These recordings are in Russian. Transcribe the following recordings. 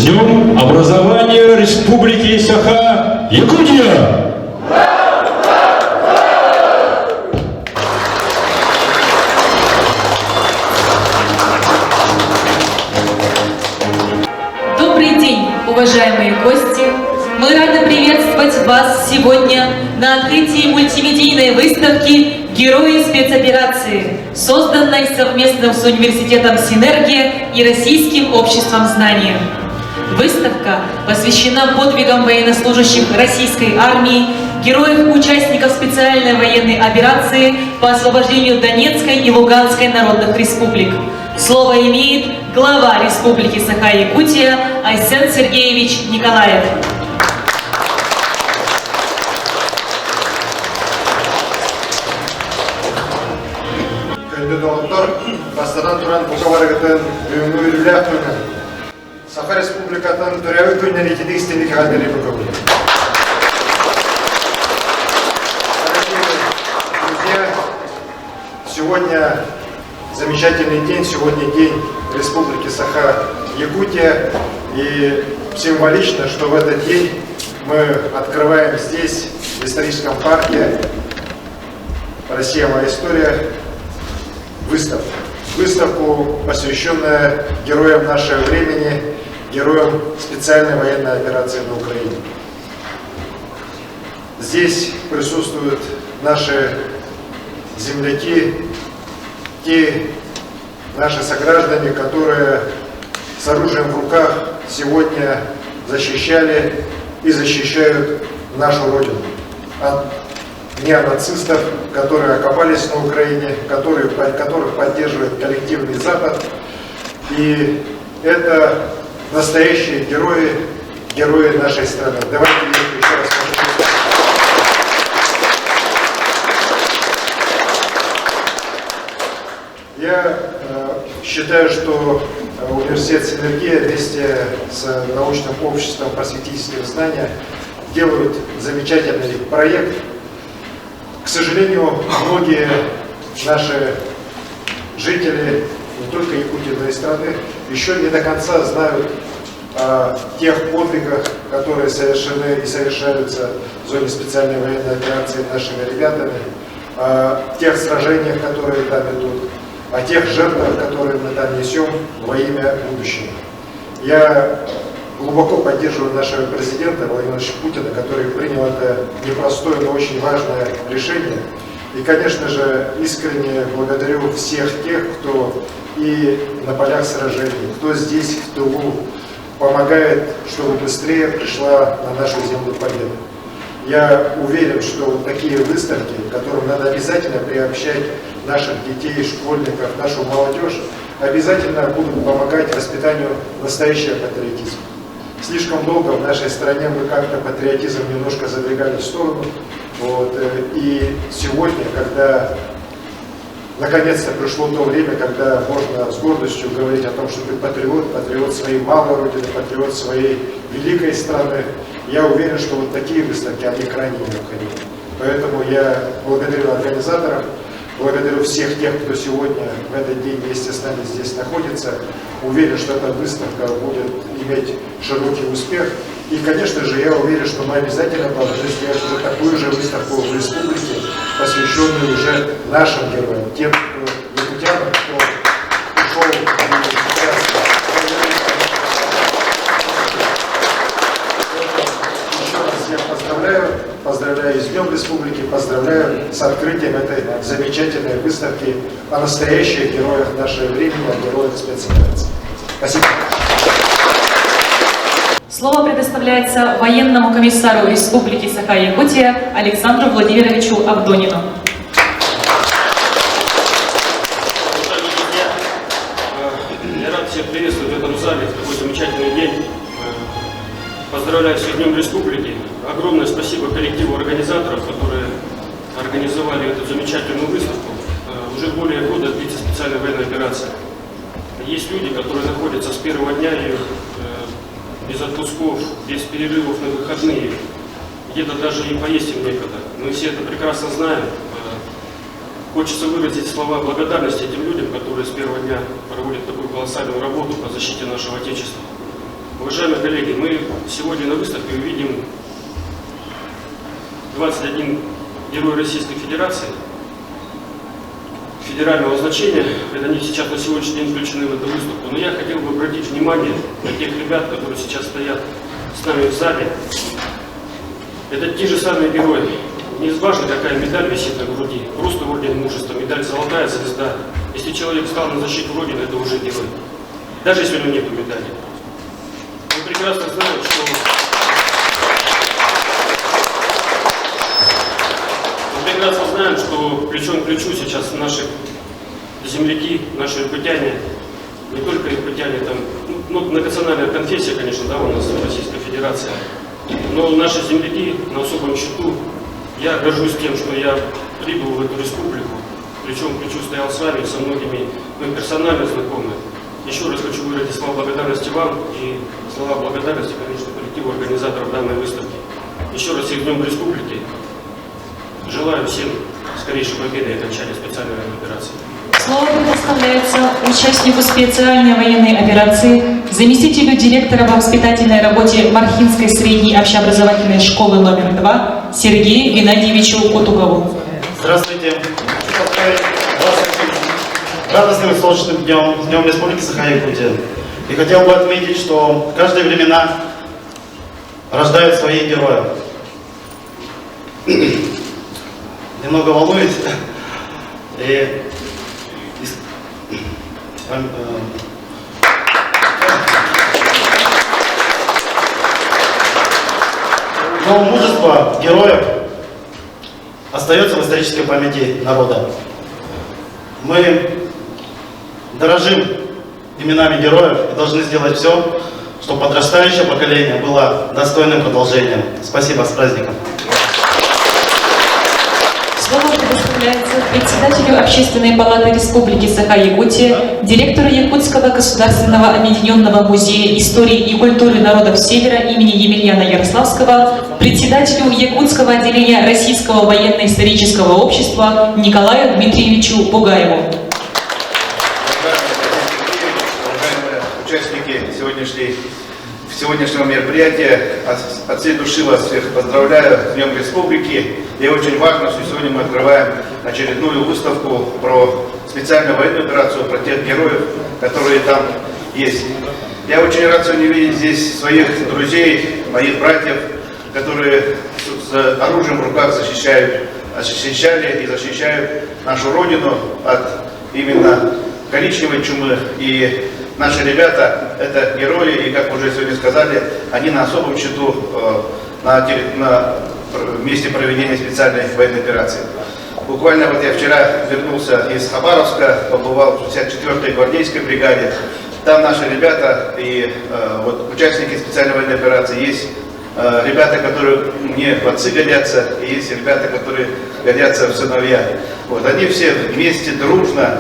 С Днем образования Республики Саха-Якутия! Добрый день, уважаемые гости! Мы рады приветствовать вас сегодня на открытии мультимедийной выставки «Герои спецоперации», созданной совместно с Университетом «Синергия» и Российским обществом знания. Выставка посвящена подвигам военнослужащих российской армии, героев участников специальной военной операции по освобождению Донецкой и Луганской народных республик. Слово имеет глава Республики Саха-Якутия Айсен Сергеевич Николаев. Саха Республикатан төрәві күннен икеде истелік ғадыры бұқылы. Друзья, сегодня замечательный день, сегодня день Республики Саха-Якутия. И символично, что в этот день мы открываем здесь, в историческом парке «Россия. Моя история», выставку. Выставку, посвященную героям нашего времени, героям специальной военной операции на Украине. Здесь присутствуют наши земляки, те наши сограждане, которые с оружием в руках сегодня защищали и защищают нашу Родину от неонацистов, которые окопались на Украине, которых поддерживает коллективный Запад. И это настоящие герои, герои нашей страны. Давайте их еще раз почувствуем. Я считаю, что университет «Синергия» вместе с научным обществом просветительских знаний делают замечательный проект. К сожалению, многие наши жители, не только Якутии, но и страны, еще не до конца знают о тех подвигах, которые совершены и совершаются в зоне специальной военной операции нашими ребятами, о тех сражениях, которые там идут, о тех жертвах, которые мы там несем во имя будущего. Я глубоко поддерживаю нашего президента Владимира Владимировича Путина, который принял это непростое, но очень важное решение. И, конечно же, искренне благодарю всех тех, кто и на полях сражений, кто здесь, в тылу, помогает, чтобы быстрее пришла на нашу землю победа. Я уверен, что вот такие выставки, к которым надо обязательно приобщать наших детей, школьников, нашу молодежь, обязательно будут помогать воспитанию настоящего патриотизма. Слишком долго в нашей стране мы как-то патриотизм немножко задвигали в сторону. Вот. И сегодня, когда наконец-то пришло то время, когда можно с гордостью говорить о том, что ты патриот, патриот своей малой родины, патриот своей великой страны, я уверен, что вот такие выставки, они крайне необходимы. Поэтому я благодарю организаторов, благодарю всех тех, кто сегодня в этот день вместе с нами здесь находится. Уверен, что эта выставка будет иметь широкий успех. И, конечно же, я уверен, что мы обязательно должны сделать уже такую же выставку в республике, посвященную уже нашим героям, тем, кто якутянам, кто ушел Еще раз всех поздравляю с Днем Республики, поздравляю с открытием этой замечательной выставки о настоящих героях нашего времени, о героях спецоперации. Спасибо. Слово предоставляется военному комиссару Республики Саха-Якутия Александру Владимировичу Авдонину. Я рад всех приветствовать в этом зале в такой замечательный день. Поздравляю всех с Днем Республики. Огромное спасибо коллективу организаторов, которые организовали эту замечательную выставку. Уже более года длится специальная военная операция. Есть люди, которые находятся с первого дня их без отпусков, без перерывов на выходные. Где-то даже и поесть им некогда. Мы все это прекрасно знаем. Хочется выразить слова благодарности этим людям, которые с первого дня проводят такую колоссальную работу по защите нашего Отечества. Уважаемые коллеги, мы сегодня на выставке увидим 21 герой Российской Федерации федерального значения. Это они сейчас на сегодняшний день включены в эту выставку. Но я хотел бы обратить внимание на тех ребят, которые сейчас стоят с нами в зале. Это те же самые герои. Не важно, какая медаль висит на груди. Просто орден мужества, медаль золотая звезда. Если человек встал на защиту Родины, это уже герой. Даже если у него нет медали. Мы прекрасно знаем, что... Мы прекрасно знаем, что плечом к плечу сейчас наши земляки, наши иркутяне, не только иркутяне, там, ну, национальная конфессия, конечно, да, у нас Российская Федерация, но наши земляки на особом счету. Я горжусь тем, что я прибыл в эту республику, плечом к плечу стоял с вами, со многими мы персонально знакомы. Еще раз хочу выразить слова благодарности вам и слова благодарности, конечно, коллективу организаторов данной выставки. Еще раз всех Днем Республики. Желаю всем скорейшей победы и окончания специальной военной операции. Слово предоставляется участнику специальной военной операции, заместителю директора по воспитательной работе Мархинской средней общеобразовательной школы номер 2 Сергею Геннадьевичу Котугову. Здравствуйте. Хочу поздравить вас с радостным и солнечным днем, с Днем Республики Саха-Якутия. И хотел бы отметить, что в каждые времена рождают своих героев. Немного волнуюсь. Но мужество героев остается в исторической памяти народа. Мы дорожим именами героев и должны сделать все, чтобы подрастающее поколение было достойным продолжением. Спасибо, с праздником! Слово предоставляется председателю Общественной палаты Республики Саха-Якутия, директору Якутского государственного объединенного музея истории и культуры народов Севера имени Емельяна Ярославского, председателю Якутского отделения Российского военно-исторического общества Николаю Дмитриевичу Бугаеву. Уважаемые участники сегодняшнего мероприятия, от всей души вас всех поздравляю с Днем Республики. И очень важно, что сегодня мы открываем очередную выставку про специальную военную операцию, про тех героев, которые там есть. Я очень рад сегодня видеть здесь своих друзей, моих братьев, которые с оружием в руках защищали и защищают нашу Родину от именно коричневой чумы. И наши ребята — это герои, и, как уже сегодня сказали, они на особом счету на месте проведения специальной военной операции. Буквально вот я вчера вернулся из Хабаровска, побывал в 64-й гвардейской бригаде. Там наши ребята и вот участники специальной военной операции. Есть ребята, которые мне в отцы годятся, и есть ребята, которые годятся в сыновья. Вот, они все вместе, дружно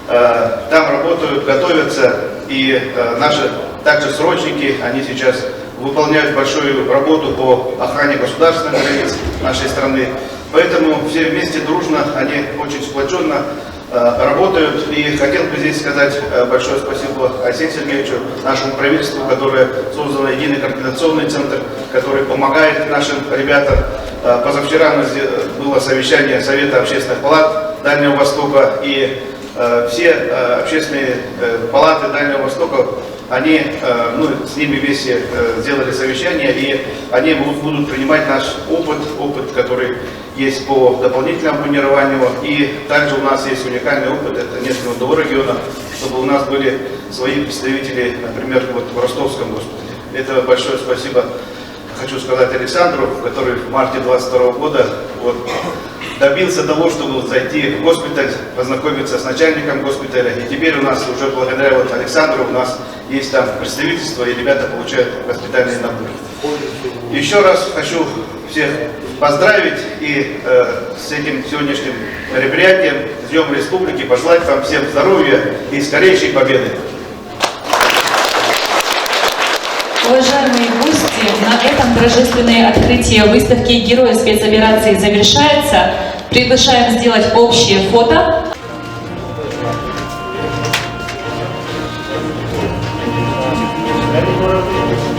там работают, готовятся, и наши также срочники, они сейчас выполняют большую работу по охране государственных границ нашей страны. Поэтому все вместе, дружно, они очень сплоченно работают. И хотел бы здесь сказать большое спасибо Алексею Сергеевичу, нашему правительству, которое создало единый координационный центр, который помогает нашим ребятам. Позавчера у нас было совещание Совета общественных палат Дальнего Востока, и все общественные палаты Дальнего Востока, они, с ними вместе сделали совещание, и они будут принимать наш опыт, который есть по дополнительному планированию. И также у нас есть уникальный опыт, это Нижнего Нового региона, чтобы у нас были свои представители, например, вот в Ростовском госпитале. Это большое спасибо хочу сказать Александру, который в марте 22 года добился того, чтобы зайти в госпиталь, познакомиться с начальником госпиталя. И теперь у нас уже благодаря Александру у нас есть там представительство, и ребята получают воспитательный набор. Еще раз хочу всех поздравить и с этим сегодняшним мероприятием, с Днем Республики, пожелать вам всем здоровья и скорейшей победы. Уважаемые гости, на этом торжественное открытие выставки «Герои спецоперации» завершается. Приглашаем сделать общее фото. Дай город